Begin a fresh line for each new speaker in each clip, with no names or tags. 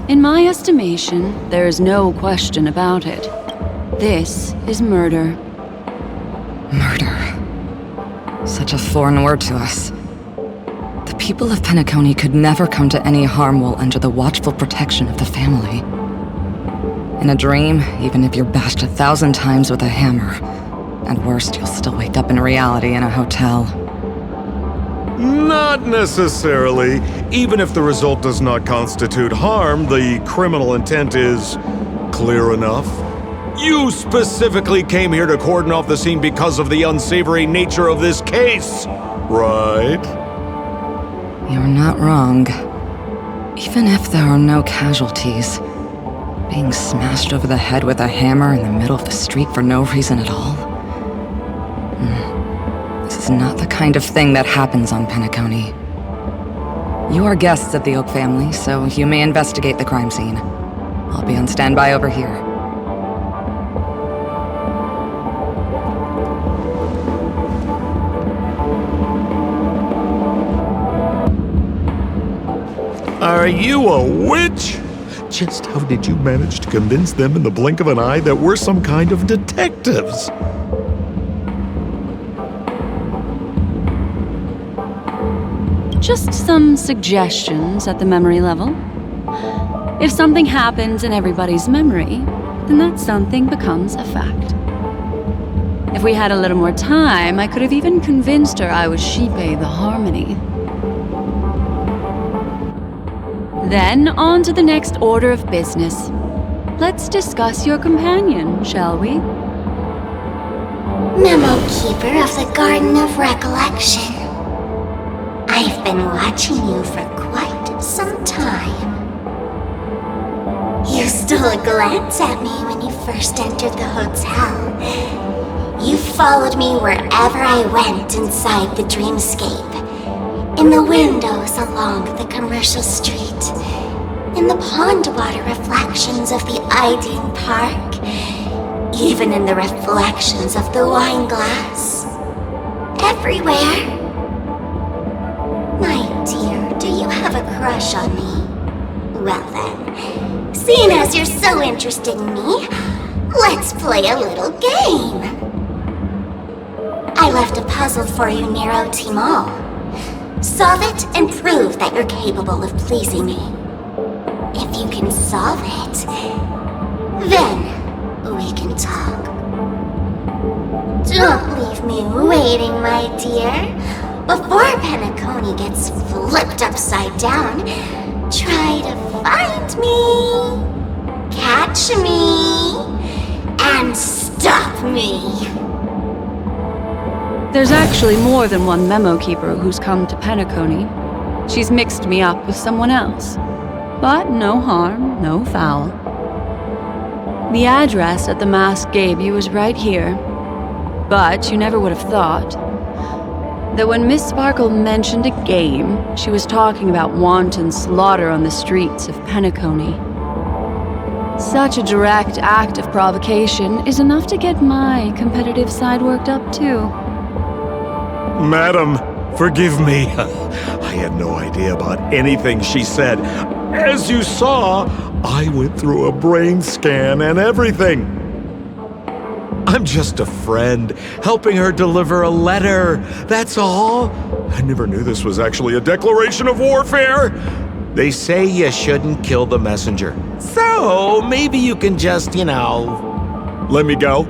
In my estimation, there is no question about it. This is murder.
Murder. Such a foreign word to us. The people of Penacony could never come to any harm while under the watchful protection of the family. In a dream, even if you're bashed 1,000 times with a hammer, at worst, you'll still wake up in reality in a hotel.
Not necessarily. Even if the result does not constitute harm, the criminal intent is clear enough. You specifically came here to cordon off the scene because of the unsavory nature of this case, right?
You're not wrong. Even if there are no casualties, being smashed over the head with a hammer in the middle of the street for no reason at all? This is not the kind of thing that happens on Penacony. You are guests of the Oak family, so you may investigate the crime scene. I'll be on standby over here.
Are you a witch? Just how did you manage to convince them in the blink of an eye that we're some kind of detectives?
Just some suggestions at the memory level. If something happens in everybody's memory, then that something becomes a fact. If we had a little more time, I could have even convinced her I was Shipe the Harmony. Then, on to the next order of business. Let's discuss your companion, shall we?
Memo Keeper of the Garden of Recollection. I've been watching you for quite some time. You stole a glance at me when you first entered the hotel. You followed me wherever I went inside the dreamscape. In the windows along the commercial street. In the pond water reflections of the Ideen Park. Even in the reflections of the wine glass. Everywhere. My dear, do you have a crush on me? Well then, seeing as you're so interested in me, let's play a little game. I left a puzzle for you near OT Mall. Solve it and prove that you're capable of pleasing me. If you can solve it, then we can talk. Don't leave me waiting, my dear. Before Penacony gets flipped upside down, try to find me, catch me, and stop me.
There's actually more than one memo keeper who's come to Penacony. She's mixed me up with someone else. But no harm, no foul. The address that the mask gave you is right here. But you never would have thought that when Miss Sparkle mentioned a game, she was talking about wanton slaughter on the streets of Penacony. Such a direct act of provocation is enough to get my competitive side worked up too.
Madam, forgive me. I had no idea about anything she said. As you saw, I went through a brain scan and everything. I'm just a friend, helping her deliver a letter, that's all. I never knew this was actually a declaration of warfare. They say you shouldn't kill the messenger. So, maybe you can just, let me go.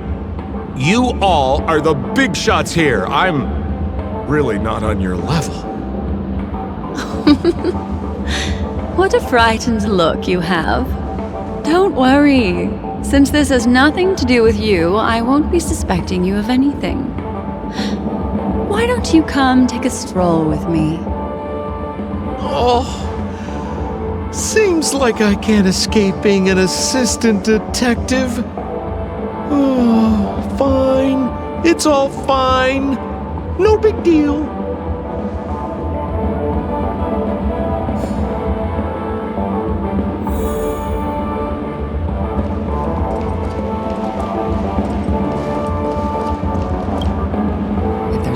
You all are the big shots here. I'm really not on your level.
What a frightened look you have. Don't worry. Since this has nothing to do with you, I won't be suspecting you of anything. Why don't you come take a stroll with me?
Oh, seems like I can't escape being an assistant detective. Oh, fine. It's all fine. No big deal.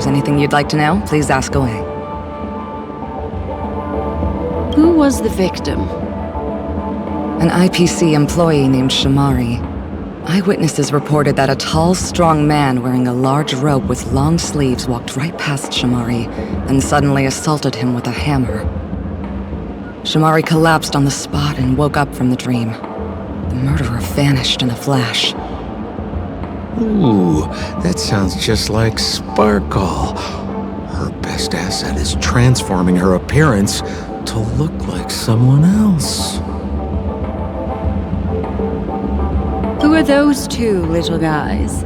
Anything you'd like to know, please ask away.
Who was the victim?
An IPC employee named Shamari. Eyewitnesses reported that a tall, strong man wearing a large robe with long sleeves walked right past Shamari, and suddenly assaulted him with a hammer. Shamari collapsed on the spot and woke up from the dream. The murderer vanished in a flash.
Ooh, that sounds just like Sparkle. Her best asset is transforming her appearance to look like someone else.
Who are those two little guys?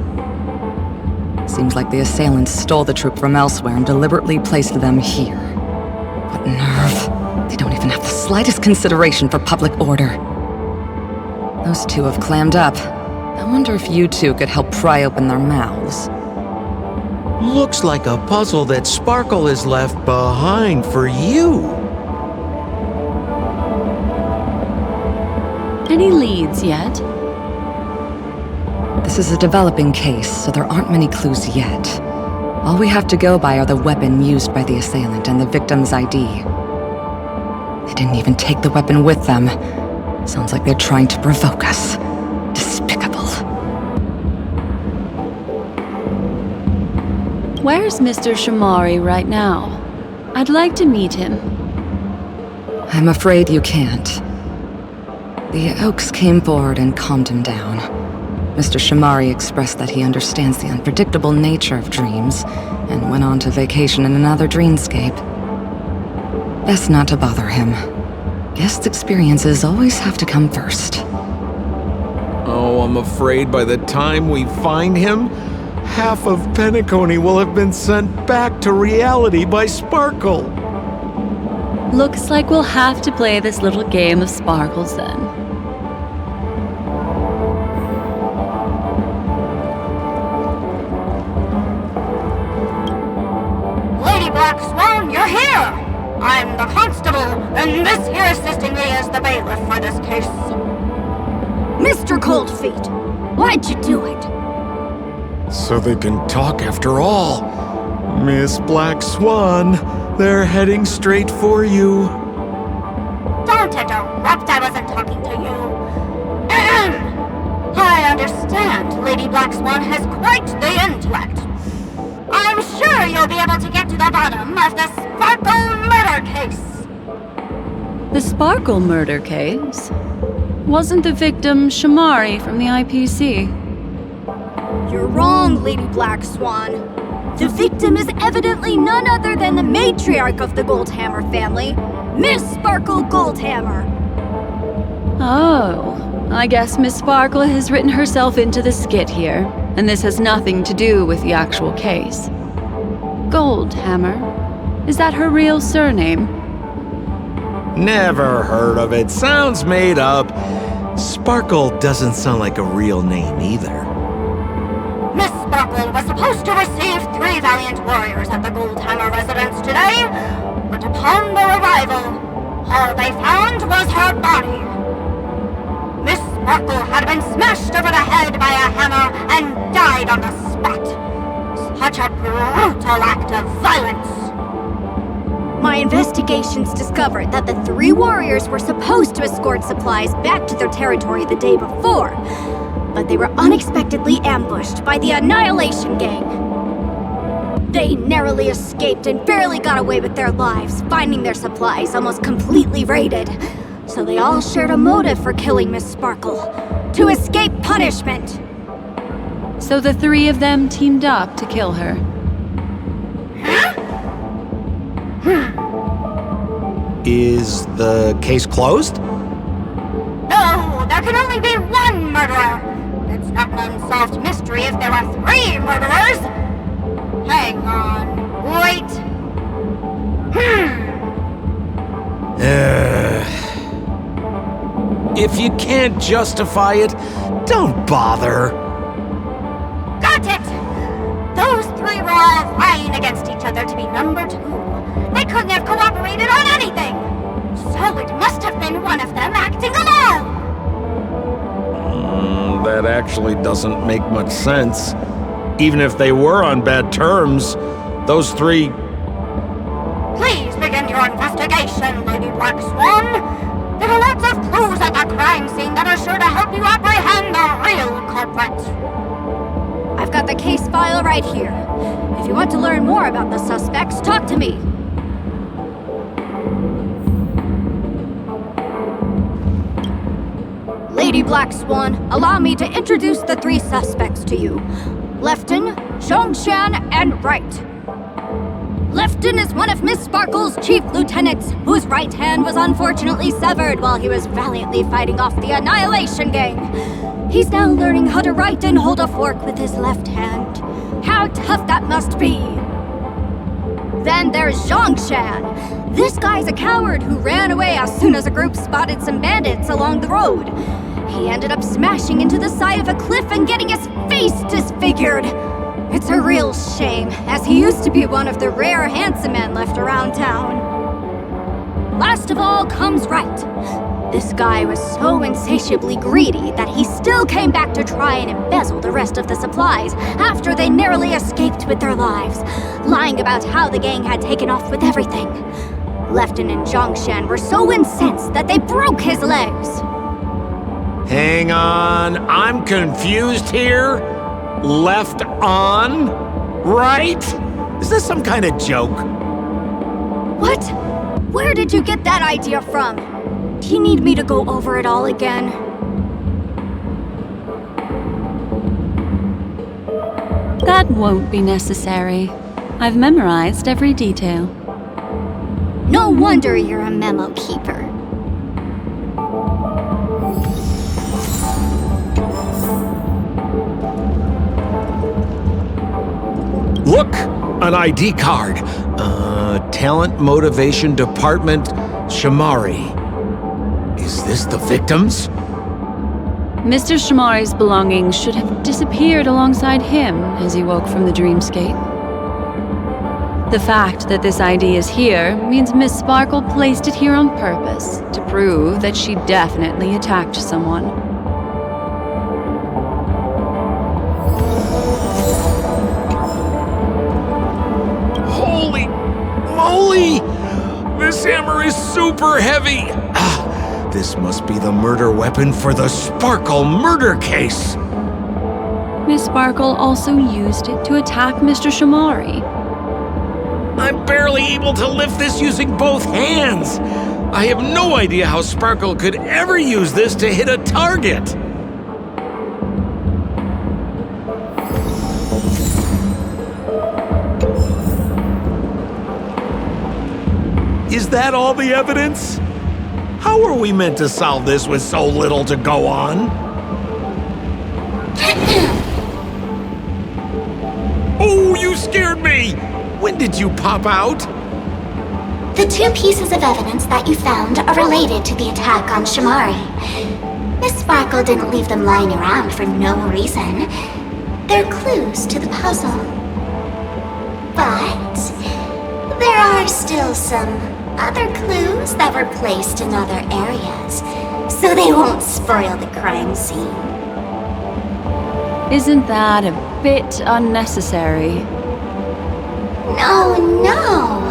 Seems like the assailants stole the troop from elsewhere and deliberately placed them here. What nerve! They don't even have the slightest consideration for public order. Those two have clammed up. I wonder if you two could help pry open their mouths.
Looks like a puzzle that Sparkle has left behind for you.
Any leads yet?
This is a developing case, so there aren't many clues yet. All we have to go by are the weapon used by the assailant and the victim's ID. They didn't even take the weapon with them. Sounds like they're trying to provoke us. Despicable.
Where's Mr. Shamari right now? I'd like to meet him.
I'm afraid you can't. The Oaks came forward and calmed him down. Mr. Shamari expressed that he understands the unpredictable nature of dreams, and went on to vacation in another dreamscape. Best not to bother him. Guest experiences always have to come first.
Oh, I'm afraid by the time we find him, half of Penacony will have been sent back to reality by Sparkle.
Looks like we'll have to play this little game of sparkles then.
Lady Black Swan, you're here! I'm the constable, and this here assisting me is the bailiff for this case.
Mr. Coldfeet, why'd you do it?
So they can talk after all. Miss Black Swan, they're heading straight for you.
Don't interrupt, I wasn't talking to you. I understand Lady Black Swan has quite the intellect. I'm sure you'll be able to get to the bottom of the Sparkle murder case.
The Sparkle murder case? Wasn't the victim Shamari from the IPC?
You're wrong, Lady Black Swan. The victim is evidently none other than the matriarch of the Goldhammer family, Miss Sparkle Goldhammer.
Oh, I guess Miss Sparkle has written herself into the skit here, and this has nothing to do with the actual case. Goldhammer? Is that her real surname?
Never heard of it. Sounds made up. Sparkle doesn't sound like a real name either.
Miss Sparkle was supposed to receive 3 valiant warriors at the Goldhammer residence today, but upon their arrival, all they found was her body. Miss Sparkle had been smashed over the head by a hammer and died on the spot. Such a brutal act of violence.
My investigations discovered that the 3 warriors were supposed to escort supplies back to their territory the day before, but they were unexpectedly ambushed by the Annihilation Gang. They narrowly escaped and barely got away with their lives, finding their supplies almost completely raided. So they all shared a motive for killing Miss Sparkle, to escape punishment.
So the 3 of them teamed up to kill her.
Is the case closed?
No, there can only be one murderer. It's not an unsolved mystery if there are 3 murderers. Hang on, wait.
If you can't justify it, don't bother.
Got it! Those 3 were all vying against each other to be number 2. They couldn't have cooperated on anything. So it must have been one of them acting alone.
That actually doesn't make much sense. Even if they were on bad terms, those 3...
Please begin your investigation, Lady Black Swan. There are lots of clues at the crime scene that are sure to help you apprehend the real culprit.
I've got the case file right here. If you want to learn more about the suspects, talk to me. Lady Black Swan, allow me to introduce the three suspects to you. Lefton, Zhongshan, and Wright. Lefton is one of Miss Sparkle's chief lieutenants, whose right hand was unfortunately severed while he was valiantly fighting off the Annihilation Gang. He's now learning how to write and hold a fork with his left hand. How tough that must be! Then there's Zhongshan. This guy's a coward who ran away as soon as a group spotted some bandits along the road. He ended up smashing into the side of a cliff and getting his face disfigured. It's a real shame, as he used to be one of the rare handsome men left around town. Last of all comes Wright. This guy was so insatiably greedy that he still came back to try and embezzle the rest of the supplies after they narrowly escaped with their lives, lying about how the gang had taken off with everything. Lefton and Zhongshan were so incensed that they broke his legs.
Hang on, I'm confused here. Left on? Right? Is this some kind of joke?
What? Where did you get that idea from? Do you need me to go over it all again?
That won't be necessary. I've memorized every detail.
No wonder you're a memo keeper.
Look! An ID card. Talent Motivation Department, Shamari. Is this the victims?
Mr. Shamari's belongings should have disappeared alongside him as he woke from the dreamscape. The fact that this ID is here means Miss Sparkle placed it here on purpose to prove that she definitely attacked someone.
Holy moly! This hammer is super heavy! This must be the murder weapon for the Sparkle murder case!
Miss Sparkle also used it to attack Mr. Shamari.
I'm barely able to lift this using both hands! I have no idea how Sparkle could ever use this to hit a target! Is that all the evidence? How are we meant to solve this with so little to go on? Oh, you scared me! When did you pop out?
The two pieces of evidence that you found are related to the attack on Shamari. Miss Sparkle didn't leave them lying around for no reason. They're clues to the puzzle. But there are still some other clues that were placed in other areas, so they won't spoil the crime scene.
Isn't that a bit unnecessary?
No.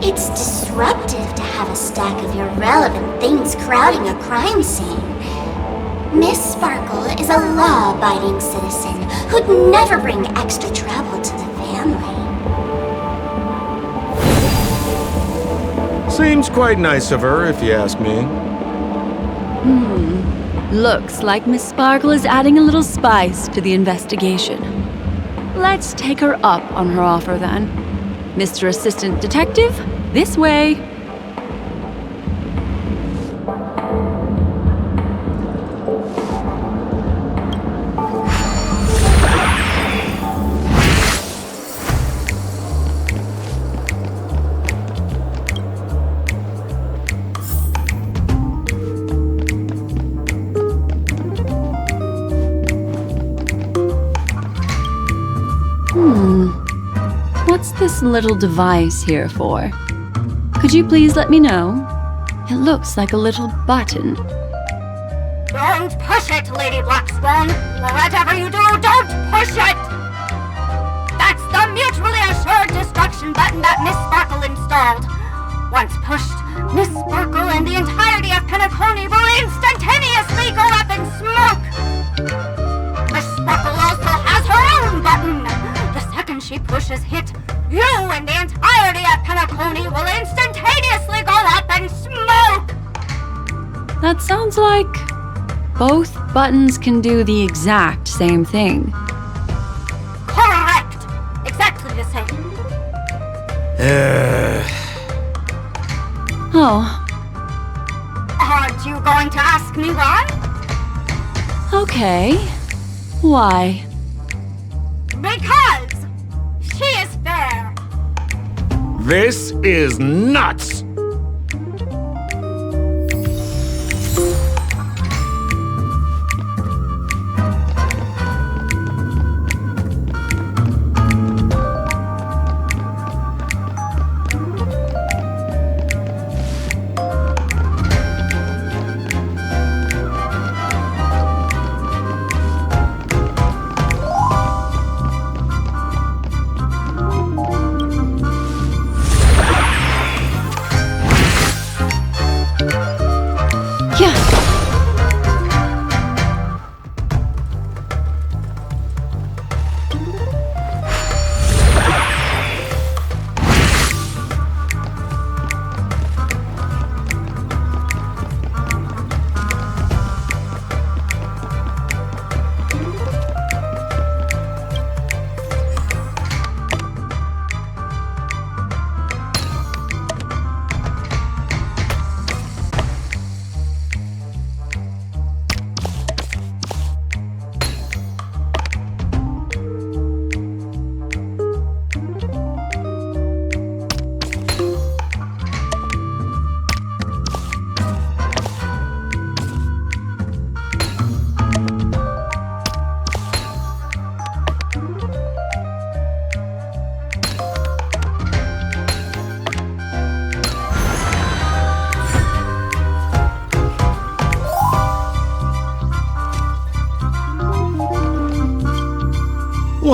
It's disruptive to have a stack of irrelevant things crowding a crime scene. Miss Sparkle is a law-abiding citizen who'd never bring extra trouble to the family.
Seems quite nice of her, if you ask me.
Looks like Miss Sparkle is adding a little spice to the investigation. Let's take her up on her offer then. Mr. Assistant Detective, this way. What's this little device here for? Could you please let me know? It looks like a little button.
Don't push it, Lady Black Swan. Whatever you do, don't push it! That's the mutually assured destruction button that Miss Sparkle installed. Once pushed, Miss Sparkle and the entirety of Penacony will instantaneously go up in smoke! Miss Sparkle also has her own button! The second she pushes hit, you and the entirety of Penacony will instantaneously go up in smoke!
That sounds like both buttons can do the exact same thing.
Correct! Exactly the same.
Oh,
Aren't you going to ask me why?
okay. Why?
Because she is fair.
This is nuts!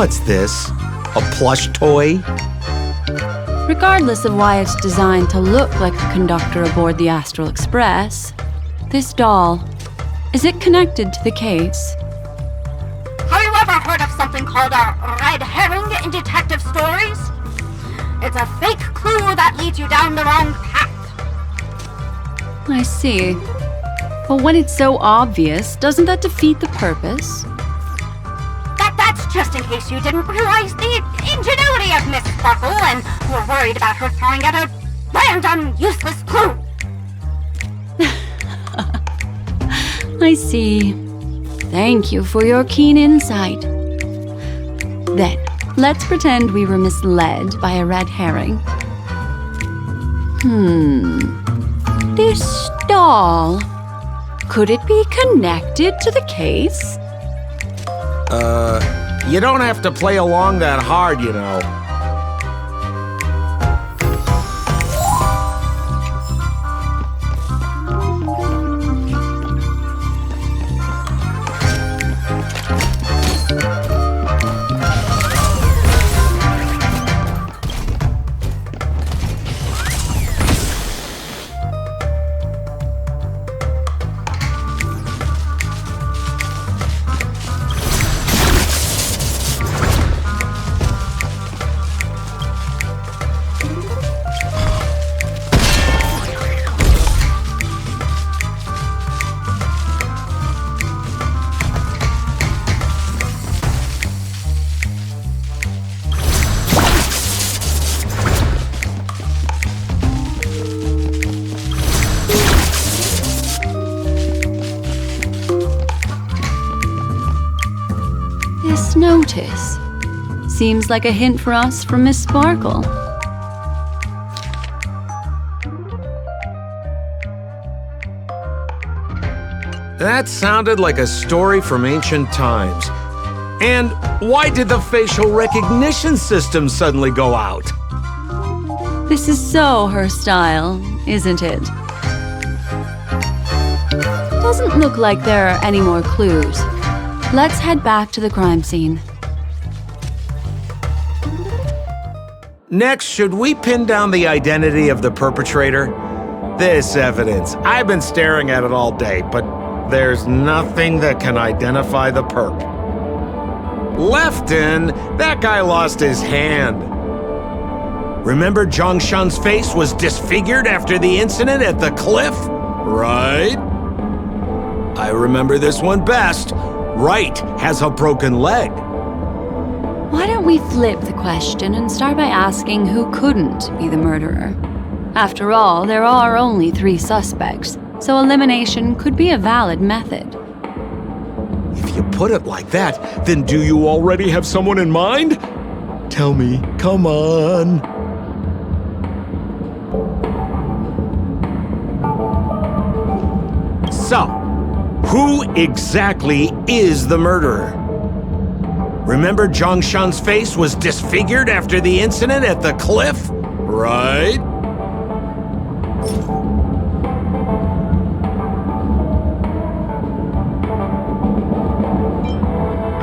What's this? A plush toy?
Regardless of why it's designed to look like the conductor aboard the Astral Express, this doll, is it connected to the case?
Have you ever heard of something called a red herring in detective stories? It's a fake clue that leads you down the wrong path.
I see. But when it's so obvious, doesn't that defeat the purpose?
That's just in case you didn't realize the ingenuity of Miss Sparkle and were worried about her throwing out a random, useless clue.
I see. Thank you for your keen insight. Then, let's pretend we were misled by a red herring. This doll, could it be connected to the case?
You don't have to play along that hard, you know.
This notice seems like a hint for us from Miss Sparkle.
That sounded like a story from ancient times. And why did the facial recognition system suddenly go out?
This is so her style, isn't it? Doesn't look like there are any more clues. Let's head back to the crime scene.
Next, should we pin down the identity of the perpetrator? this evidence. I've been staring at it all day, but there's nothing that can identify the perp. Lefton, that guy lost his hand. Remember Zhongshan's face was disfigured after the incident at the cliff? Right? I remember this one best. Right has a broken leg.
Why don't we flip the question and start by asking who couldn't be the murderer? After all, there are only 3 suspects, so elimination could be a valid method.
If you put it like that, then do you already have someone in mind? Tell me, come on. So, who exactly is the murderer? Remember Zhongshan's face was disfigured after the incident at the cliff? Right?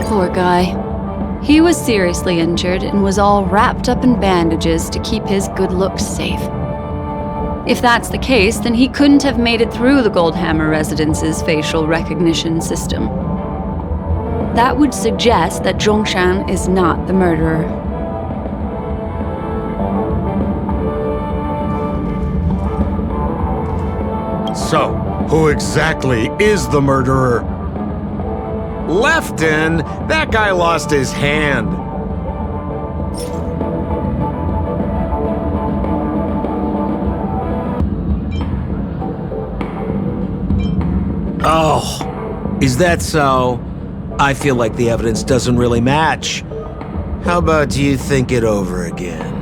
Poor guy. He was seriously injured and was all wrapped up in bandages to keep his good looks safe. If that's the case, then he couldn't have made it through the Goldhammer residence's facial recognition system. That would suggest that Zhongshan is not the murderer.
So, who exactly is the murderer? Lefton, that guy lost his hand. Oh, is that so? I feel like the evidence doesn't really match. How about you think it over again?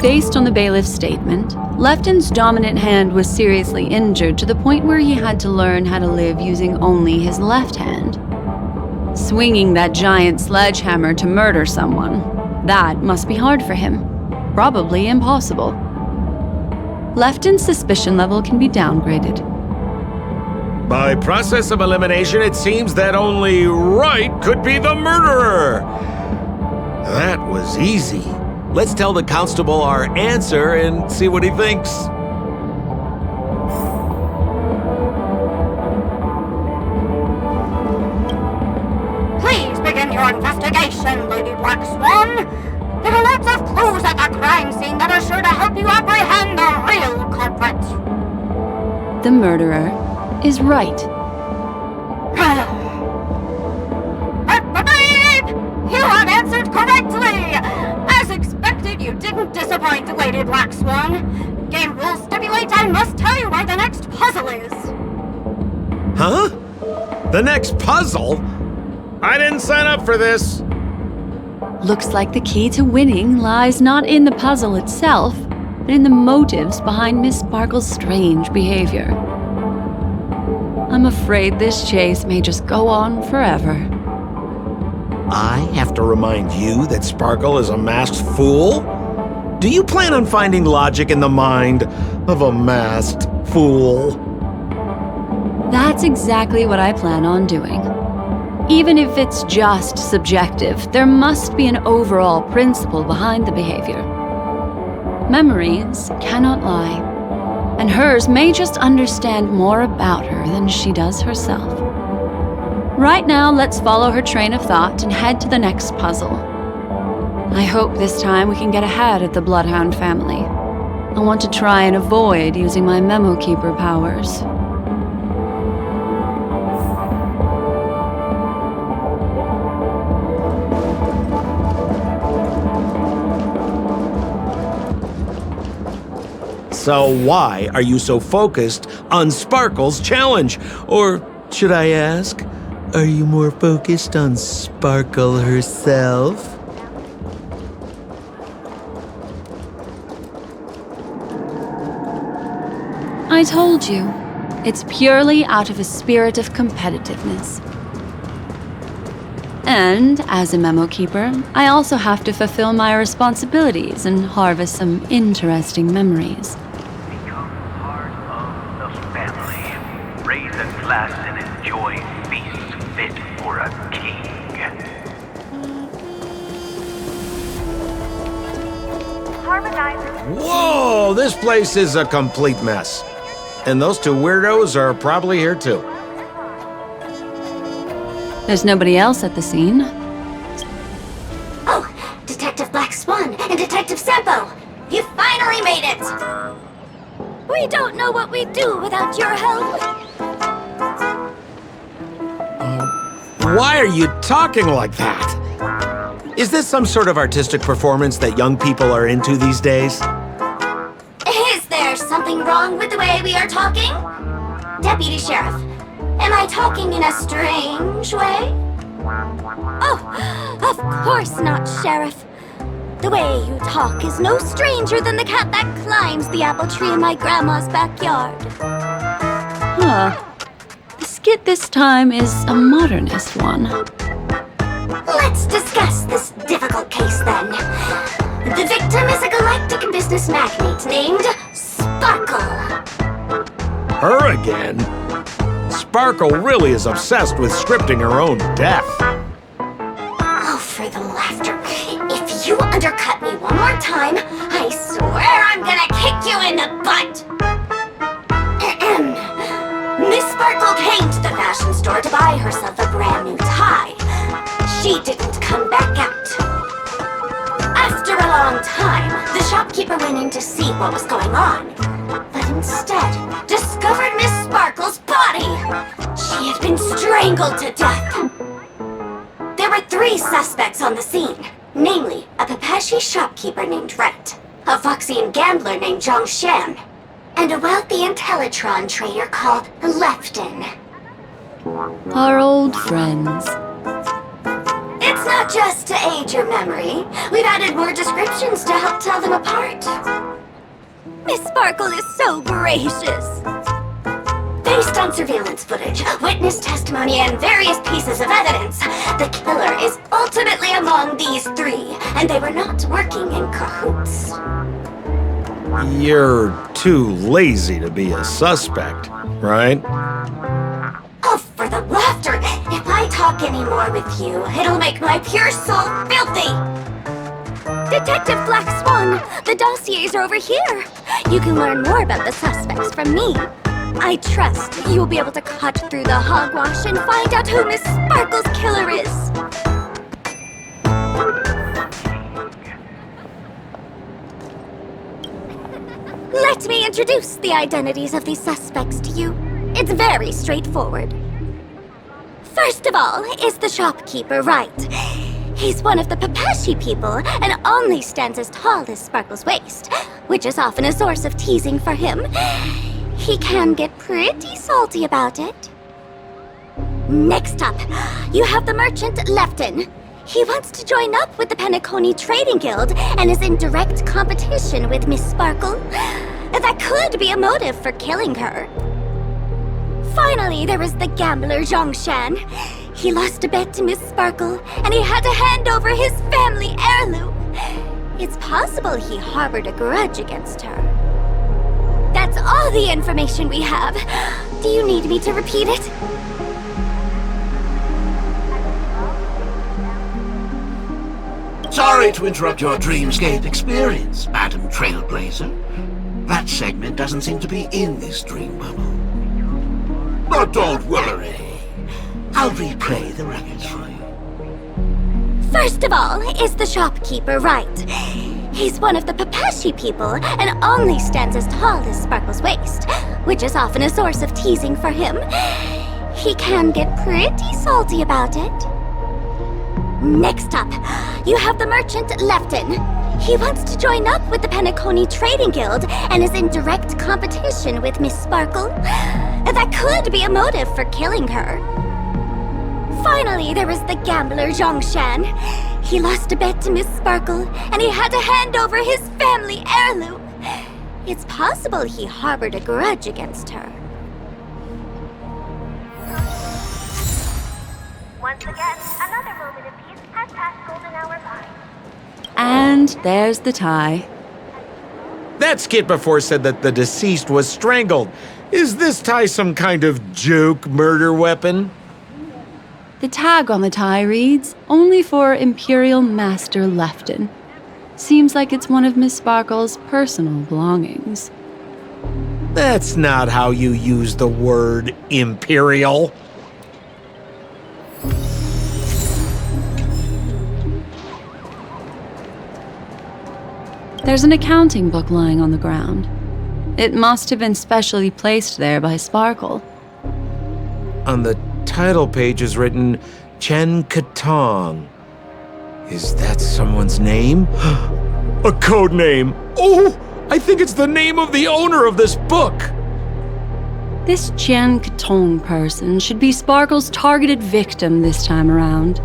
Based on the bailiff's statement, Lefton's dominant hand was seriously injured to the point where he had to learn how to live using only his left hand. Swinging that giant sledgehammer to murder someone, that must be hard for him. Probably impossible. Lefton's suspicion level can be downgraded.
By process of elimination, it seems that only Right could be the murderer. That was easy. Let's tell the constable our answer and see what he thinks.
Please begin your investigation, Lady Black Swan. There are lots of clues at the crime scene that are sure to help you apprehend the real culprit.
The murderer is Right.
You have answered correctly! As expected, you didn't disappoint, Lady Black Swan. Game rules stipulate I must tell you where the next puzzle is.
Huh? The next puzzle? I didn't sign up for this.
Looks like the key to winning lies not in the puzzle itself, but in the motives behind Miss Sparkle's strange behavior. I'm afraid this chase may just go on forever.
I have to remind you that Sparkle is a masked fool? Do you plan on finding logic in the mind of a masked fool?
That's exactly what I plan on doing. Even if it's just subjective, there must be an overall principle behind the behavior. Memories cannot lie, and hers may just understand more about her than she does herself. Right now, let's follow her train of thought and head to the next puzzle. I hope this time we can get ahead of the Bloodhound family. I want to try and avoid using my Memo Keeper powers.
So why are you so focused on Sparkle's challenge? Or should I ask, are you more focused on Sparkle herself?
I told you, it's purely out of a spirit of competitiveness. And as a Memo Keeper, I also have to fulfill my responsibilities and harvest some interesting memories.
Become part of the family. Raise a glass and enjoy feasts fit for a king. harmonizers.
Whoa, this place is a complete mess. And those two weirdos are probably here too.
There's nobody else at the scene.
Oh, Detective Black Swan and Detective Sampo! You finally made it!
We don't know what we'd do without your help.
Why are you talking like that? Is this some sort of artistic performance that young people are into these days?
Is there something wrong with the way we are talking? Deputy Sheriff, am I talking in a strange way?
Oh, of course not, Sheriff. The way you talk is no stranger than the cat that climbs the apple tree in my grandma's backyard.
Huh. The skit this time is a modernist one.
Let's discuss this difficult case then. The victim is a galactic business magnate named Sparkle.
Her again? Sparkle really is obsessed with scripting her own death.
Oh, for the laughter. If you undercut me one more time, I swear I'm gonna kick you in the butt! Ahem. Miss Sparkle came to the fashion store to buy herself a brand new tie. She didn't come back out. After a long time, the shopkeeper went in to see what was going on, but instead discovered Miss Sparkle's body. She had been strangled to death. There were 3 suspects on the scene, namely a Papashi shopkeeper named Wright, a Foxian gambler named Zhongshan, and a wealthy Intellitron trader called Lefton.
Our old friends.
It's not just to aid your memory. We've added more descriptions to help tell them apart.
Miss Sparkle is so gracious.
Based on surveillance footage, witness testimony, and various pieces of evidence, the killer is ultimately among these 3, and they were not working in cahoots.
You're too lazy to be a suspect, right?
Oh, for the laughter! If I talk any more with you, it'll make my pure soul filthy!
Detective Black Swan, the dossiers are over here. You can learn more about the suspects from me. I trust you'll be able to cut through the hogwash and find out who Miss Sparkle's killer is. Let me introduce the identities of these suspects to you. It's very straightforward. First of all is the shopkeeper, Wright. He's one of the Papashi people and only stands as tall as Sparkle's waist, which is often a source of teasing for him. He can get pretty salty about it. Next up, you have the merchant Lefton. He wants to join up with the Penacony Trading Guild and is in direct competition with Miss Sparkle. That could be a motive for killing her. Finally, there is the gambler Zhongshan. He lost a bet to Miss Sparkle, and he had to hand over his family heirloom. It's possible he harbored a grudge against her. That's all the information we have. Do you need me to repeat it?
Sorry to interrupt your dreamscape experience, Madam Trailblazer. That segment doesn't seem to be in this dream bubble. But don't worry. I'll replay the records for you.
First of all is the shopkeeper, Wright. He's one of the Papashi people and only stands as tall as Sparkle's waist, which is often a source of teasing for him. He can get pretty salty about it. Next up, you have the merchant Lefton. He wants to join up with the Penacony Trading Guild and is in direct competition with Miss Sparkle. That could be a motive for killing her. Finally, there is the gambler Zhongshan. He lost a bet to Miss Sparkle, and he had to hand over his family heirloom. It's possible he harbored a grudge against her.
Once again, another moment of peace has passed golden hour by.
And there's the tie.
That skit before said that the deceased was strangled. Is this tie some kind of juke murder weapon?
The tag on the tie reads, "Only for Imperial Master Lefton." Seems like it's one of Miss Sparkle's personal belongings.
That's not how you use the word imperial.
There's an accounting book lying on the ground. It must have been specially placed there by Sparkle.
On the title page is written Chen Katong. Is that someone's name? A code name! Oh! I think it's the name of the owner of this book!
This Jian Katong person should be Sparkle's targeted victim this time around.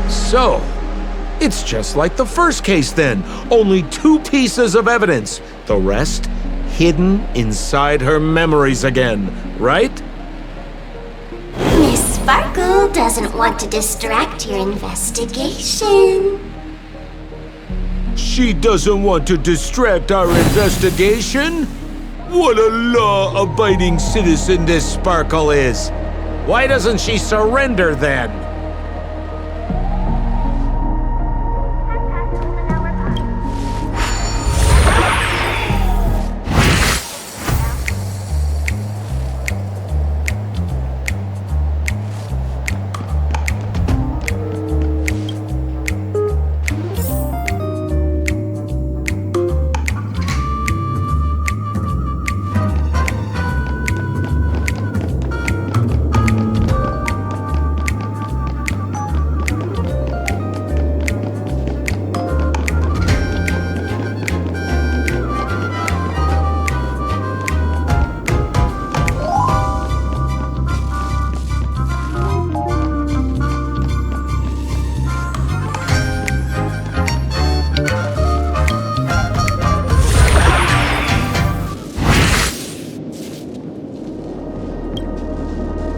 So, it's just like the first case then. Only 2 pieces of evidence. The rest hidden inside her memories again, right?
Miss Sparkle doesn't want to distract your investigation.
She doesn't want to distract our investigation? What a law-abiding citizen this Sparkle is. Why doesn't she surrender then?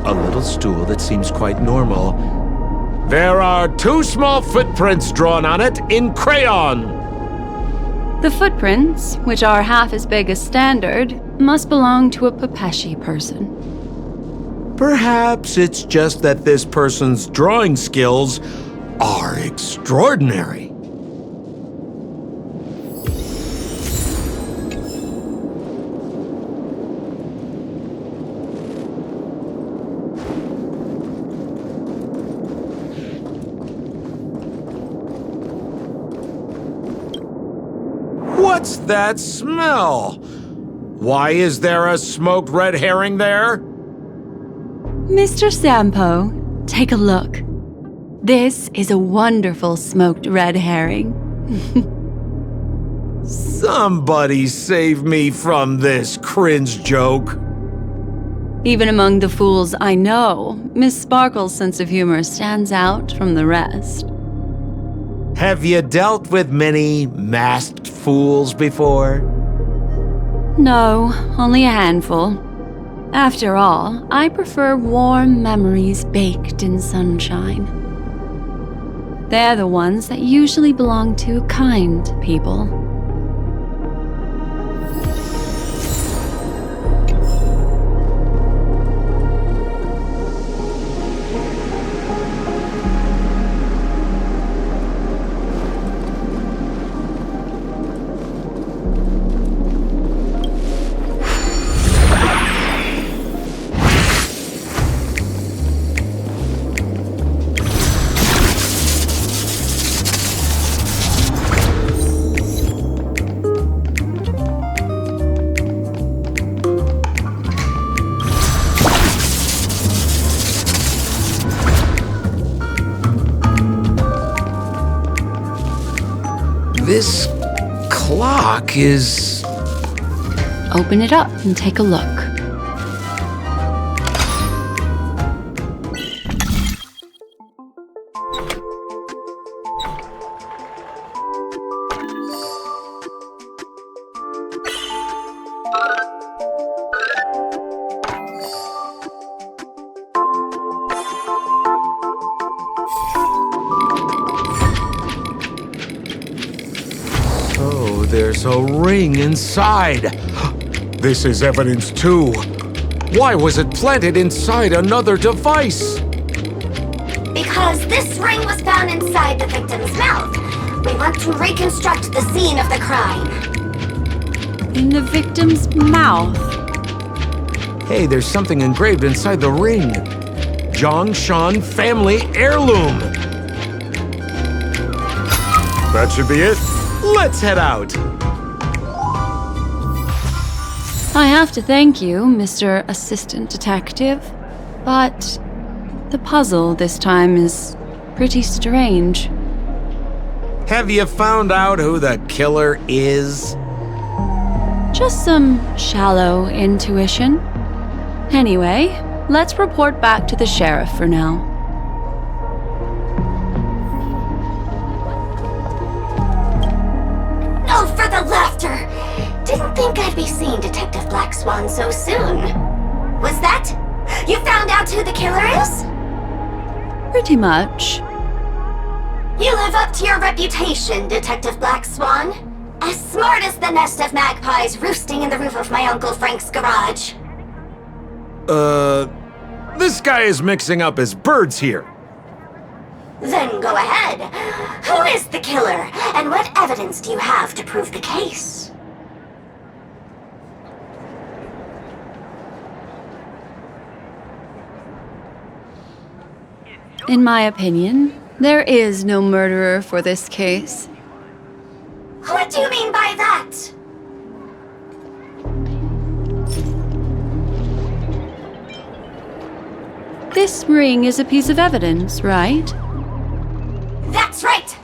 A little stool that seems quite normal. There are 2 small footprints drawn on it in crayon.
The footprints, which are half as big as standard, must belong to a Pepeshi person.
Perhaps it's just that this person's drawing skills are extraordinary. What's that smell? Why is there a smoked red herring there?
Mr. Sampo, take a look. This is a wonderful smoked red herring.
Somebody save me from this cringe joke.
Even among the fools I know, Miss Sparkle's sense of humor stands out from the rest.
Have you dealt with many masked fools before?
No, only a handful. After all, I prefer warm memories baked in sunshine. They're the ones that usually belong to kind people.
This clock is...
Open it up and take a look.
There's a ring inside. This is evidence too. Why was it planted inside another device?
Because this ring was found inside the victim's mouth. We want to reconstruct the scene of the crime.
In the victim's mouth.
Hey, there's something engraved inside the ring. Zhongshan family heirloom. That should be it. Let's head out.
I have to thank you, Mr. Assistant Detective, but the puzzle this time is pretty strange.
Have you found out who the killer is?
Just some shallow intuition. Anyway, let's report back to the sheriff for now.
Oh, for the laughter! Didn't think I'd be seeing Detective Black Swan so soon. Was that? You found out who the killer is?
Pretty much.
You live up to your reputation, Detective Black Swan. As smart as the nest of magpies roosting in the roof of my Uncle Frank's garage.
This guy is mixing up his birds here.
Then go ahead. Who is the killer, and what evidence do you have to prove the case?
In my opinion, there is no murderer for this case.
What do you mean by that?
This ring is a piece of evidence, right?
That's right!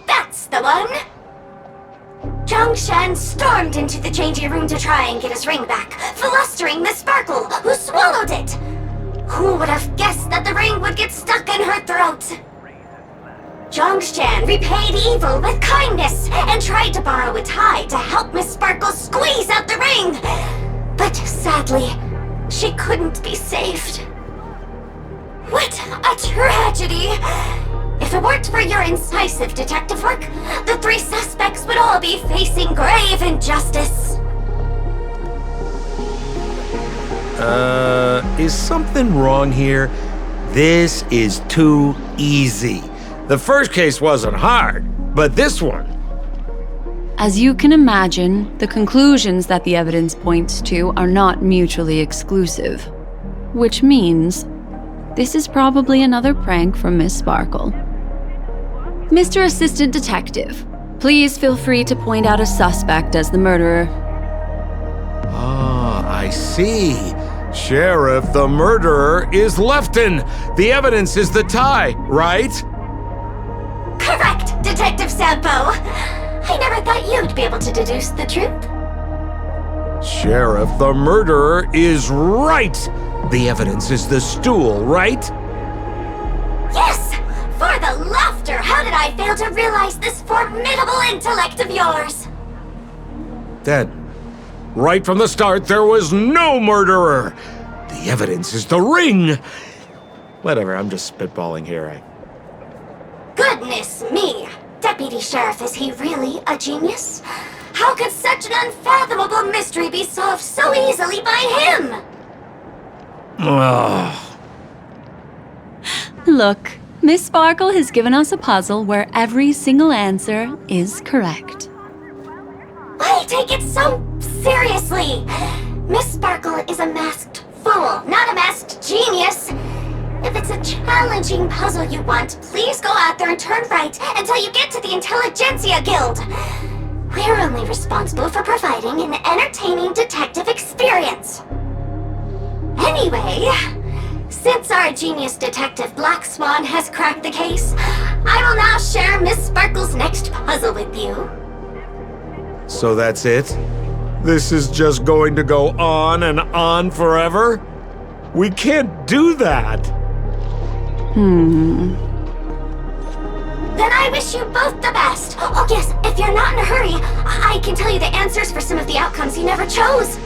That's the one! Zhongshan stormed into the changing room to try and get his ring back, flustering Miss Sparkle, who swallowed it! Who would have guessed that the ring would get stuck in her throat? Zhongshan repaid evil with kindness and tried to borrow a tie to help Miss Sparkle squeeze out the ring! But sadly, she couldn't be saved. What a tragedy! If it weren't for your incisive detective work, the three suspects would all be facing grave injustice.
Is something wrong here? This is too easy. The first case wasn't hard, but this one...
As you can imagine, the conclusions that the evidence points to are not mutually exclusive. Which means, this is probably another prank from Miss Sparkle. Mr. Assistant Detective, please feel free to point out a suspect as the murderer.
Ah, I see. Sheriff, the murderer is Lefton. The evidence is the tie, right?
Correct, Detective Sampo. I never thought you'd be able to deduce the truth.
Sheriff, the murderer is right. The evidence is the stool, right?
Yes! For the laughter, how did I fail to realize this formidable intellect of yours?
Dad, right from the start, there was no murderer. The evidence is the ring. Whatever, I'm just spitballing here.
Goodness me! Deputy Sheriff, is he really a genius? How could such an unfathomable mystery be solved so easily by him?
Look, Miss Sparkle has given us a puzzle where every single answer is correct.
Why take it so seriously? Miss Sparkle is a masked fool, not a masked genius. If it's a challenging puzzle you want, please go out there and turn right until you get to the Intelligentsia Guild. We're only responsible for providing an entertaining detective experience. Anyway, since our genius detective Black Swan has cracked the case, I will now share Miss Sparkle's next puzzle with you.
So that's it? This is just going to go on and on forever? We can't do that.
Then I wish you both the best. Oh yes, if you're not in a hurry, I can tell you the answers for some of the outcomes you never chose.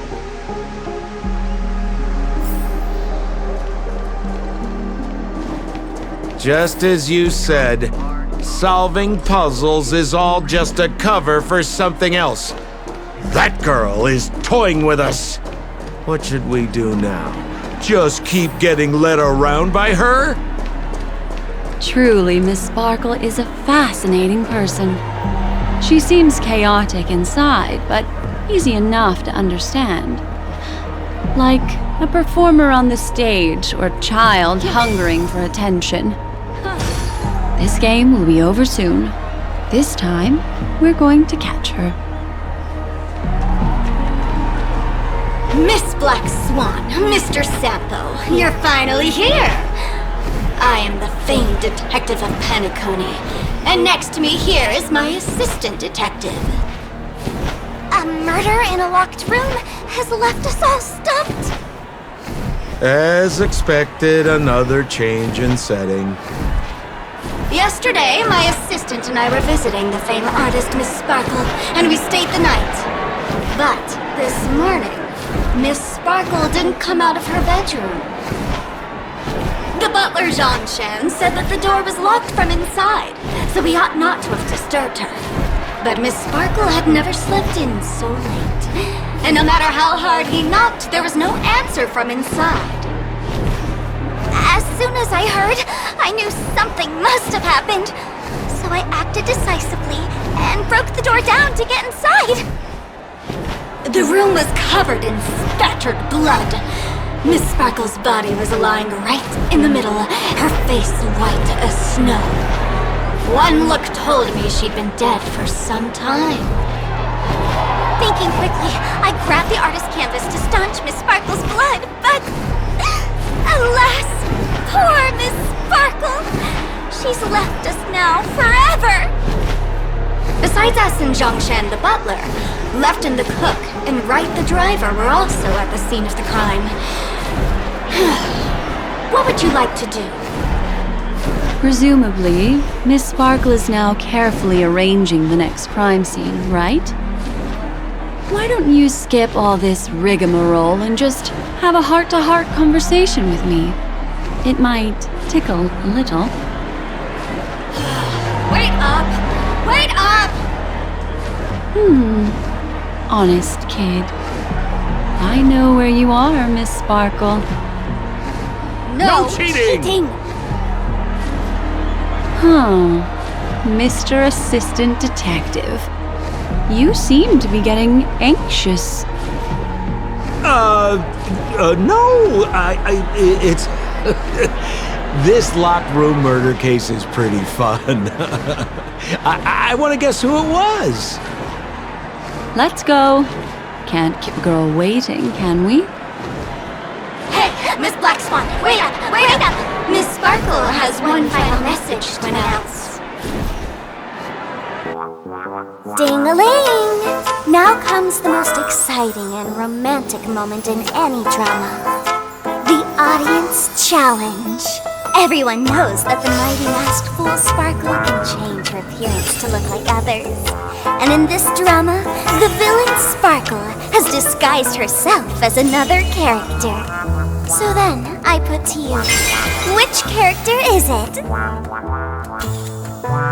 Just as you said, solving puzzles is all just a cover for something else. That girl is toying with us. What should we do now? Just keep getting led around by her?
Truly, Miss Sparkle is a fascinating person. She seems chaotic inside, but easy enough to understand. Like a performer on the stage or child hungering for attention. This game will be over soon. This time, we're going to catch her.
Miss Black Swan, Mr. Sampo, you're finally here! I am the famed detective of Penacony, and next to me here is my assistant detective.
A murder in a locked room has left us all stumped.
As expected, another change in setting.
Yesterday, my assistant and I were visiting the famed artist Miss Sparkle, and we stayed the night. But this morning, Miss Sparkle didn't come out of her bedroom. The butler, Jean-Chen, said that the door was locked from inside, so we ought not to have disturbed her. But Miss Sparkle had never slept in so late, and no matter how hard he knocked, there was no answer from inside.
As soon as I heard, I knew something must have happened. So I acted decisively and broke the door down to get inside.
The room was covered in spattered blood. Miss Sparkle's body was lying right in the middle, her face white as snow. One look told me she'd been dead for some time.
Thinking quickly, I grabbed the artist canvas to staunch Miss Sparkle's blood, but alas, poor Miss Sparkle! She's left us now forever!
Besides us and Zhongshan the butler, Lefton the cook and Wright the driver were also at the scene of the crime. What would you like to do?
Presumably, Miss Sparkle is now carefully arranging the next crime scene, right? Why don't you skip all this rigmarole and just have a heart-to-heart conversation with me? It might tickle a little.
Wait up! Wait up!
Honest kid. I know where you are, Miss Sparkle.
No
cheating!
Huh. Mr. Assistant Detective. You seem to be getting anxious.
No, it's... This locked room murder case is pretty fun. I want to guess who it was.
Let's go. Can't keep a girl waiting, can we?
Hey, Miss Black Swan, wait up! Wait up! Miss Sparkle has one final message to announce.
Ding-a-ling! Now comes the most exciting and romantic moment in any drama. The audience challenge. Everyone knows that the mighty masked fool Sparkle can change her appearance to look like others. And in this drama, the villain Sparkle has disguised herself as another character. So then, I put to you, which character is it?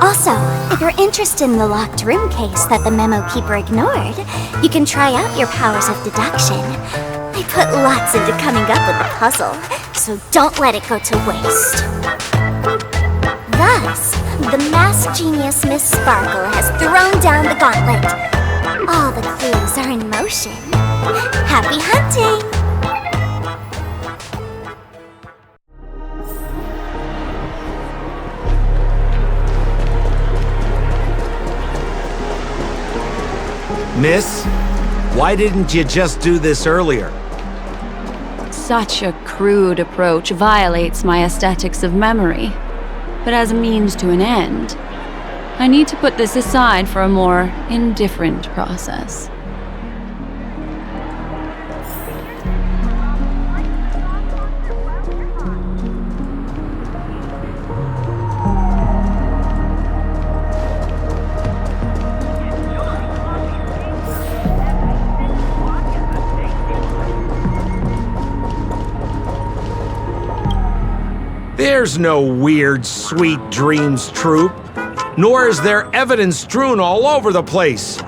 Also, if you're interested in the locked room case that the memo keeper ignored, you can try out your powers of deduction. I put lots into coming up with the puzzle, so don't let it go to waste. Thus, the masked genius Miss Sparkle has thrown down the gauntlet. All the clues are in motion. Happy hunting!
Miss, why didn't you just do this earlier?
Such a crude approach violates my aesthetics of memory. But as a means to an end, I need to put this aside for a more indifferent process.
There's no weird, sweet dreams troupe, nor is there evidence strewn all over the place.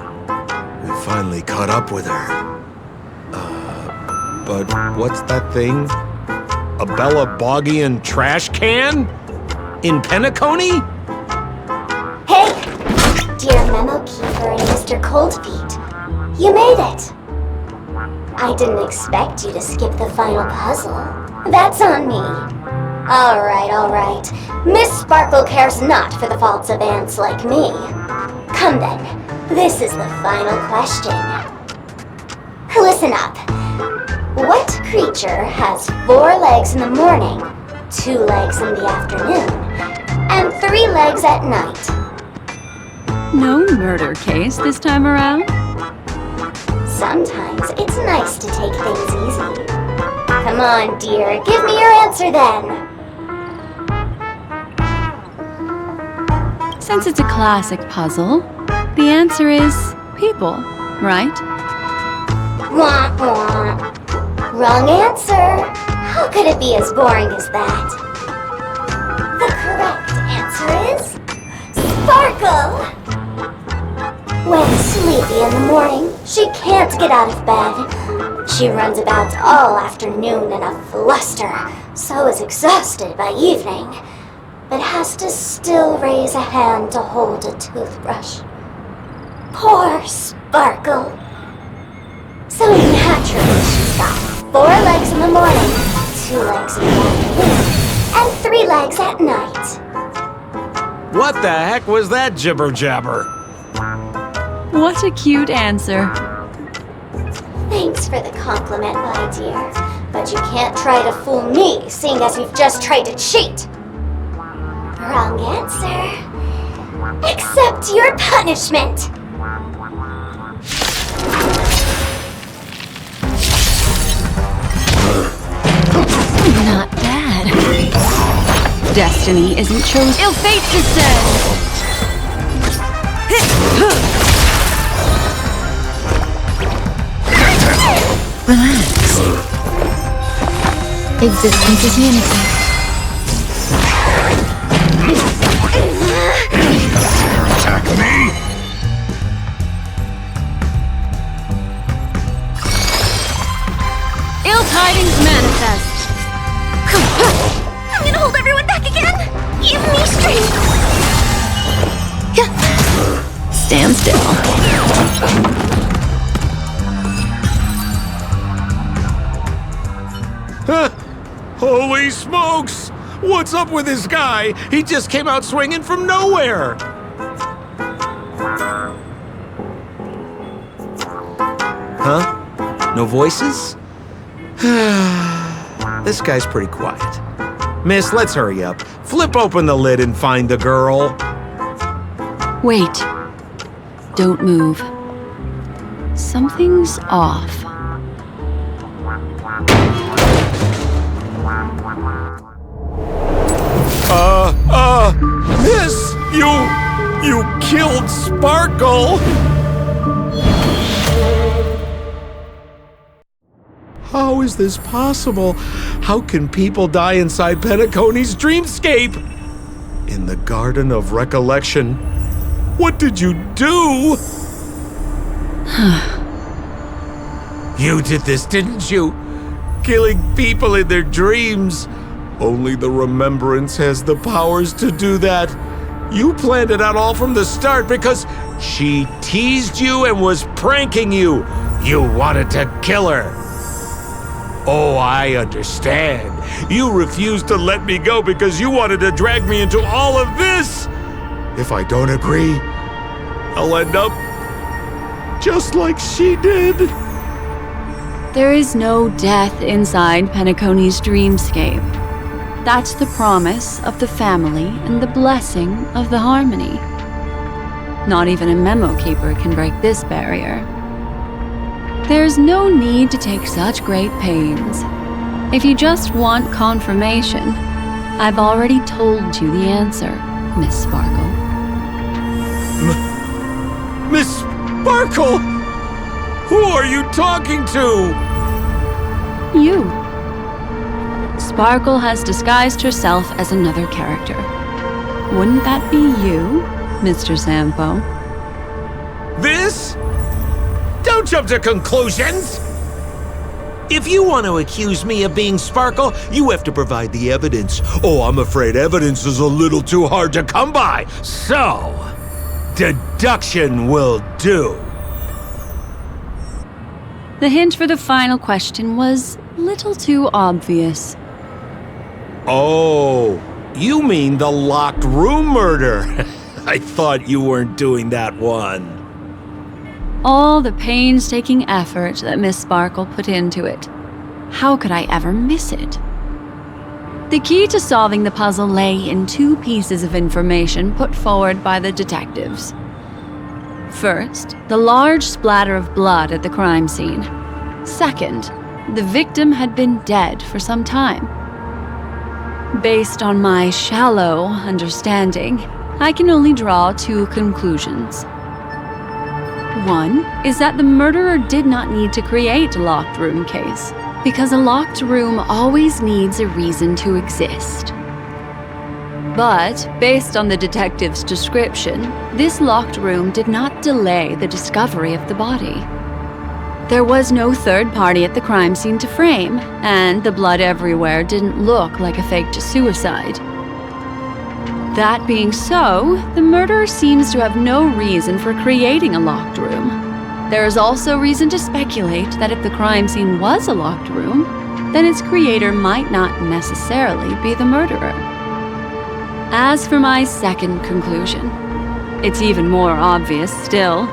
finally caught up with her. But what's that thing? A Bella Boggian trash can? In Penacony?
Hey! Dear Memo Keeper and Mr. Coldfeet, you made it! I didn't expect you to skip the final puzzle. That's on me. Alright. Miss Sparkle cares not for the faults of ants like me. Come then, this is the final question. Listen up. What creature has 4 legs in the morning, 2 legs in the afternoon, and 3 legs at night?
No murder case this time around?
Sometimes it's nice to take things easy. Come on, dear, give me your answer then.
Since it's a classic puzzle, the answer is people, right?
Wah, wah. Wrong answer. How could it be as boring as that? The correct answer is Sparkle. When sleepy in the morning, she can't get out of bed. She runs about all afternoon in a fluster, so is exhausted by evening, but has to still raise a hand to hold a toothbrush. Poor Sparkle. So naturally, she's got 4 legs in the morning, 2 legs in the afternoon, and 3 legs at night.
What the heck was that jibber-jabber?
What a cute answer.
Thanks for the compliment, my dear, but you can't try to fool me, seeing as you've just tried to cheat. Wrong answer. Accept your punishment.
Not bad. Destiny isn't chosen. Ill fate descend.
Relax. Existence is unity.
Attack me!
Ill tidings manifest.
I'm gonna hold everyone back again! Give me strength!
Stand still.
Holy smokes! What's up with this guy? He just came out swinging from nowhere! Huh? No voices? This guy's pretty quiet. Miss, let's hurry up. Flip open the lid and find the girl.
Wait. Don't move. Something's off.
Miss, you killed Sparkle! How is this possible? How can people die inside Penacony's dreamscape? In the Garden of Recollection. What did you do? You did this, didn't you? Killing people in their dreams. Only the Remembrance has the powers to do that. You planned it out all from the start because she teased you and was pranking you. You wanted to kill her. Oh, I understand. You refused to let me go because you wanted to drag me into all of this. If I don't agree, I'll end up just like she did.
There is no death inside Penacony's dreamscape. That's the promise of the family and the blessing of the harmony. Not even a memo keeper can break this barrier. There's no need to take such great pains. If you just want confirmation, I've already told you the answer, Miss Sparkle.
Miss Sparkle? Who are you talking to?
You. Sparkle has disguised herself as another character. Wouldn't that be you, Mr. Sampo?
This? Don't jump to conclusions! If you want to accuse me of being Sparkle, you have to provide the evidence. Oh, I'm afraid evidence is a little too hard to come by. So, deduction will do.
The hint for the final question was a little too obvious.
Oh, you mean the locked room murder? I thought you weren't doing that one.
All the painstaking effort that Miss Sparkle put into it. How could I ever miss it? The key to solving the puzzle lay in two pieces of information put forward by the detectives. First, the large splatter of blood at the crime scene. Second, the victim had been dead for some time. Based on my shallow understanding, I can only draw two conclusions. One is that the murderer did not need to create a locked room case, because a locked room always needs a reason to exist. But, based on the detective's description, this locked room did not delay the discovery of the body. There was no third party at the crime scene to frame, and the blood everywhere didn't look like a faked suicide. That being so, the murderer seems to have no reason for creating a locked room. There is also reason to speculate that if the crime scene was a locked room, then its creator might not necessarily be the murderer. As for my second conclusion, it's even more obvious still.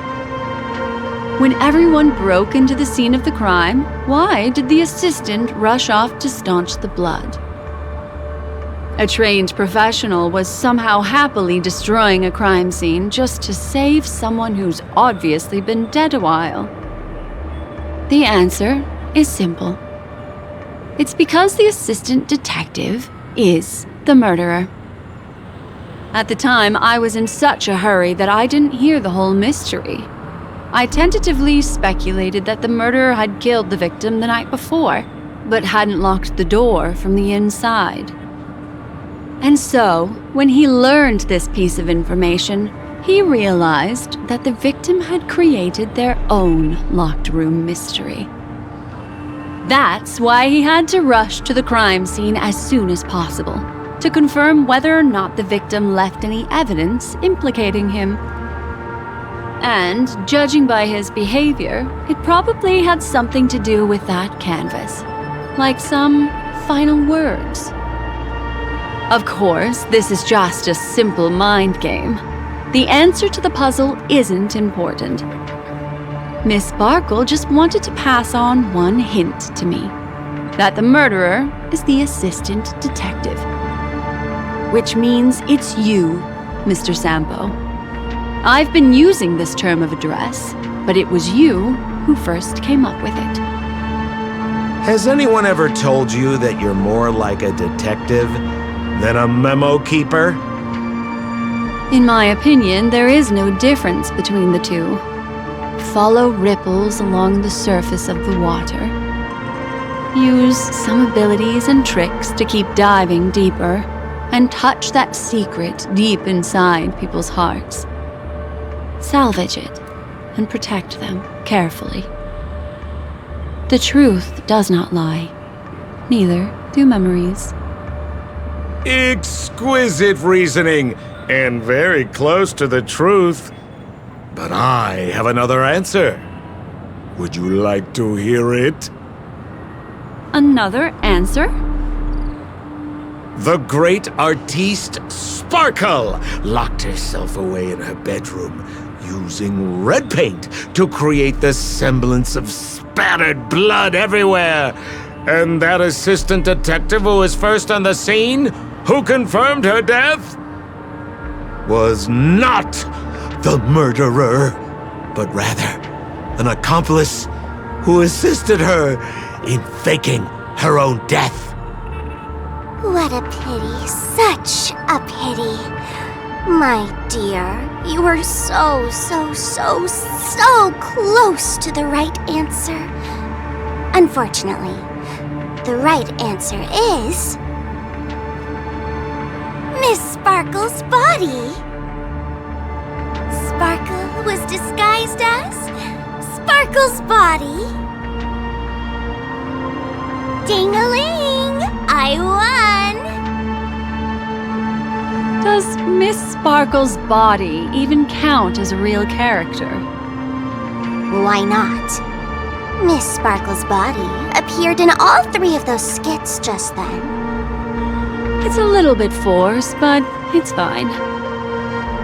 When everyone broke into the scene of the crime, why did the assistant rush off to staunch the blood? A trained professional was somehow happily destroying a crime scene just to save someone who's obviously been dead a while. The answer is simple. It's because the assistant detective is the murderer. At the time, I was in such a hurry that I didn't hear the whole mystery. I tentatively speculated that the murderer had killed the victim the night before, but hadn't locked the door from the inside. And so, when he learned this piece of information, he realized that the victim had created their own locked room mystery. That's why he had to rush to the crime scene as soon as possible, to confirm whether or not the victim left any evidence implicating him. And, judging by his behavior, it probably had something to do with that canvas, like some final words. Of course, this is just a simple mind game. The answer to the puzzle isn't important. Miss Sparkle just wanted to pass on one hint to me, that the murderer is the assistant detective. Which means it's you, Mr. Sampo. I've been using this term of address, but it was you who first came up with it.
Has anyone ever told you that you're more like a detective than a memo keeper?
In my opinion, there is no difference between the two. Follow ripples along the surface of the water. Use some abilities and tricks to keep diving deeper, and touch that secret deep inside people's hearts. Salvage it, and protect them carefully. The truth does not lie. Neither do memories.
Exquisite reasoning, and very close to the truth. But I have another answer. Would you like to hear it?
Another answer?
The great artiste Sparkle locked herself away in her bedroom, using red paint to create the semblance of spattered blood everywhere. And that assistant detective who was first on the scene, who confirmed her death, was not the murderer, but rather an accomplice who assisted her in faking her own death.
What a pity, such a pity. My dear, you were so close to the right answer. Unfortunately, the right answer is Miss Sparkle's body. Sparkle was disguised as Sparkle Sparkle's body. Ding-a-ling! I won!
Does Miss Sparkle's body even count as a real character?
Why not? Miss Sparkle's body appeared in all 3 of those skits just then.
It's a little bit forced, but it's fine.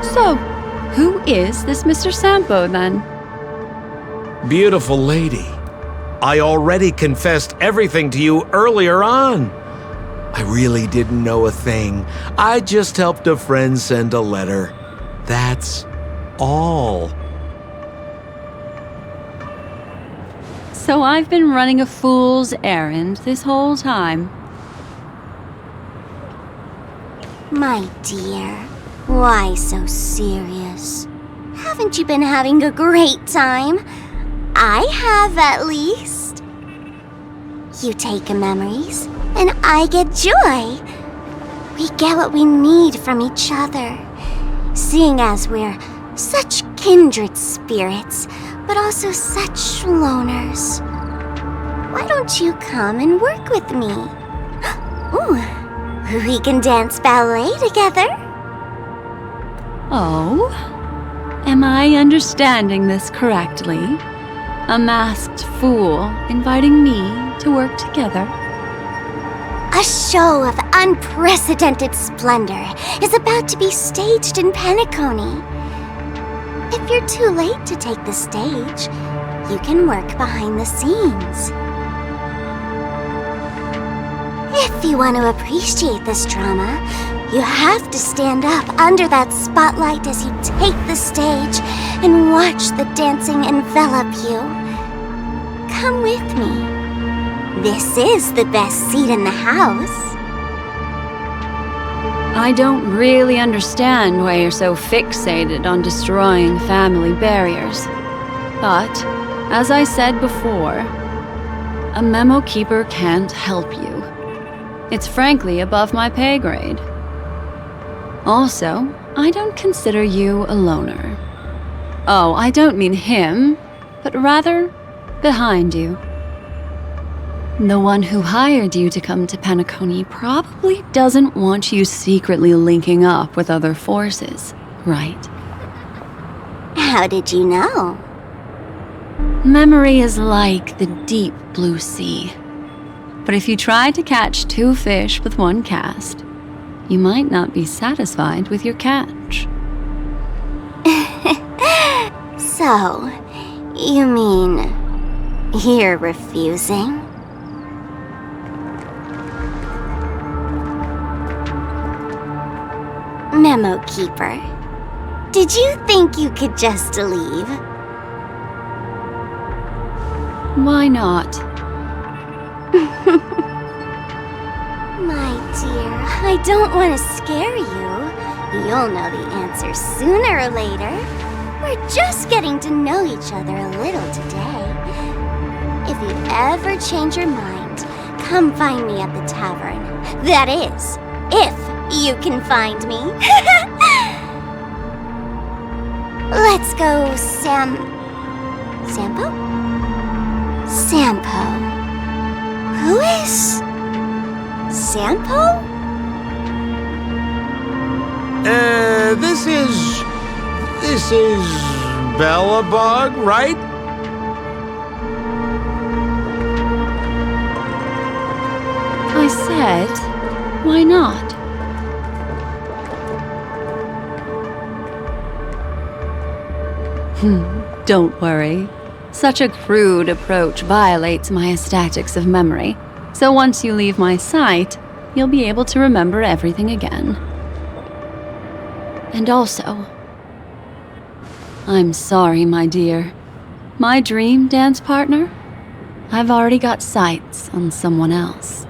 So, who is this Mr. Sampo, then?
Beautiful lady, I already confessed everything to you earlier on. I really didn't know a thing. I just helped a friend send a letter. That's all.
So I've been running a fool's errand this whole time.
My dear, why so serious? Haven't you been having a great time? I have, at least. You take memories, and I get joy. We get what we need from each other, seeing as we're such kindred spirits, but also such loners. Why don't you come and work with me? Ooh, we can dance ballet together.
Oh? Am I understanding this correctly? A masked fool inviting me to work together?
A show of unprecedented splendor is about to be staged in Penacony. If you're too late to take the stage, you can work behind the scenes. If you want to appreciate this drama, you have to stand up under that spotlight as you take the stage and watch the dancing envelop you. Come with me. This is the best seat in the house.
I don't really understand why you're so fixated on destroying family barriers. But, as I said before, a memo keeper can't help you. It's frankly above my pay grade. Also, I don't consider you a loner. Oh, I don't mean him, but rather behind you. The one who hired you to come to Penacony probably doesn't want you secretly linking up with other forces, right?
How did you know?
Memory is like the deep blue sea. But if you try to catch 2 fish with 1 cast, you might not be satisfied with your catch.
So, you mean you're refusing? Memo Keeper, did you think you could just leave?
Why not?
My dear, I don't want to scare you. You'll know the answer sooner or later. We're just getting to know each other a little today. If you ever change your mind, come find me at the tavern. That is, if you can find me. Let's go, Sampo? Sampo. Who is Sampo?
This is Bellabog, right?
I said, why not? Don't worry. Such a crude approach violates my statics of memory, so once you leave my sight, you'll be able to remember everything again. And also, I'm sorry, my dear. My dream dance partner? I've already got sights on someone else.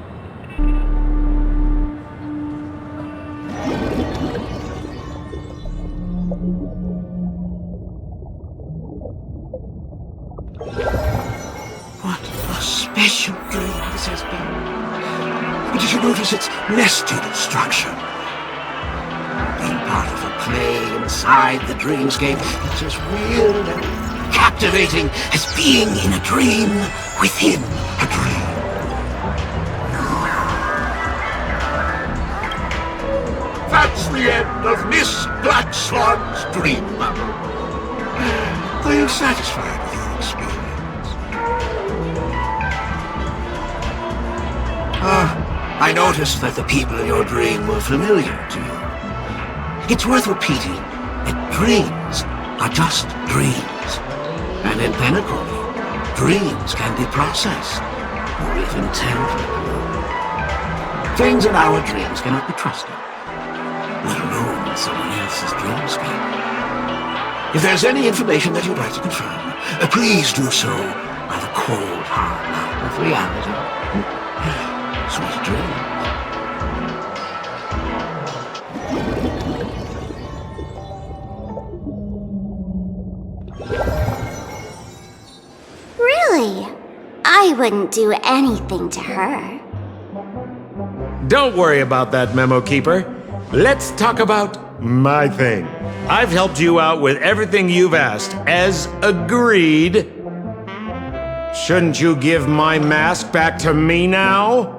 What a special dream this has been. But did you notice its nested structure? Being part of a play inside the dreamscape, it's as weird and captivating as being in a dream within a dream. That's the end of Miss Black Swan's dream bubble. Are you satisfied with your experience? I noticed that the people in your dream were familiar to you. It's worth repeating that dreams are just dreams. And in Penacony, dreams can be processed, or even tempered. Things in our dreams cannot be trusted, let alone in someone else's dreamscape. If there's any information that you'd like to confirm, please do so by the cold, hard light of reality. Sweet dreams.
Really? I wouldn't do anything to her.
Don't worry about that, Memo Keeper. Let's talk about my thing. I've helped you out with everything you've asked, as agreed. Shouldn't you give my mask back to me now?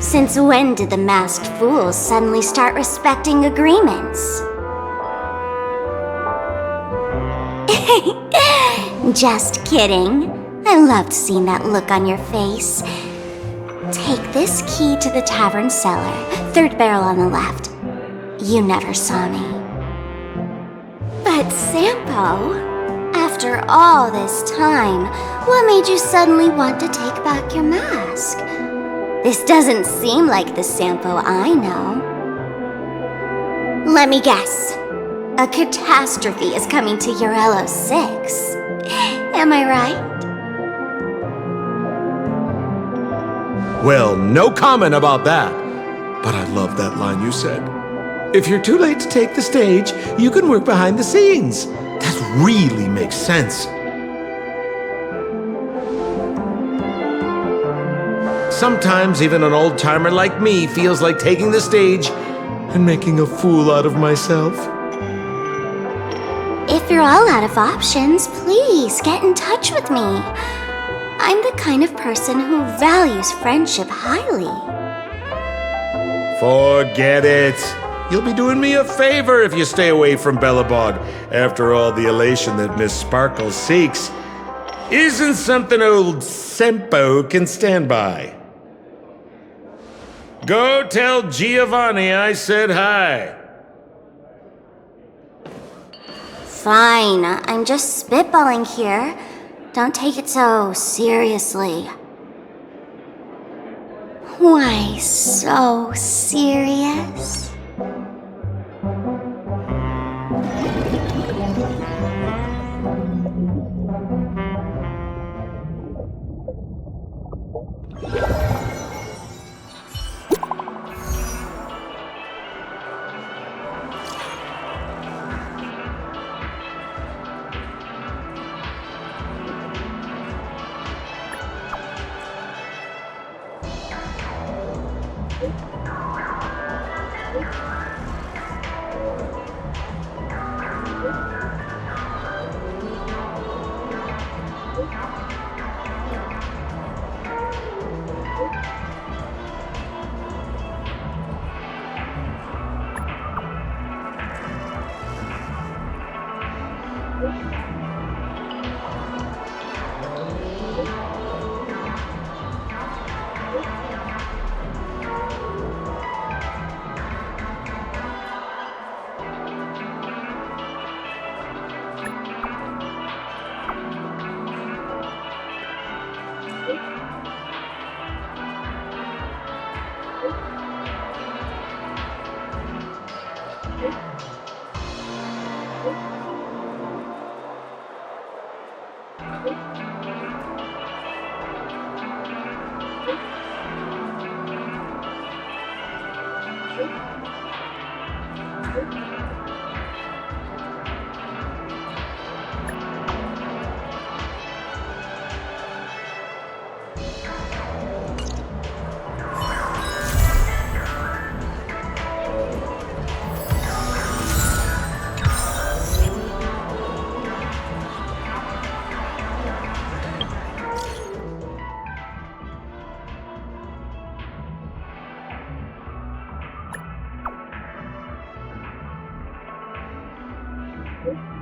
Since when did the masked fools suddenly start respecting agreements? Just kidding. I loved seeing that look on your face. Take this key to the tavern cellar, third barrel on the left. You never saw me. But Sampo, after all this time, what made you suddenly want to take back your mask? This doesn't seem like the Sampo I know. Let me guess. A catastrophe is coming to Urello 6. Am I right?
Well, no comment about that. But I love that line you said. If you're too late to take the stage, you can work behind the scenes. That really makes sense. Sometimes even an old-timer like me feels like taking the stage and making a fool out of myself.
If you're all out of options, please get in touch with me. I'm the kind of person who values friendship highly.
Forget it. You'll be doing me a favor if you stay away from Bellabog. After all, the elation that Miss Sparkle seeks isn't something old Sempo can stand by. Go tell Giovanni I said hi.
Fine, I'm just spitballing here. Don't take it so seriously. Why so serious?
you.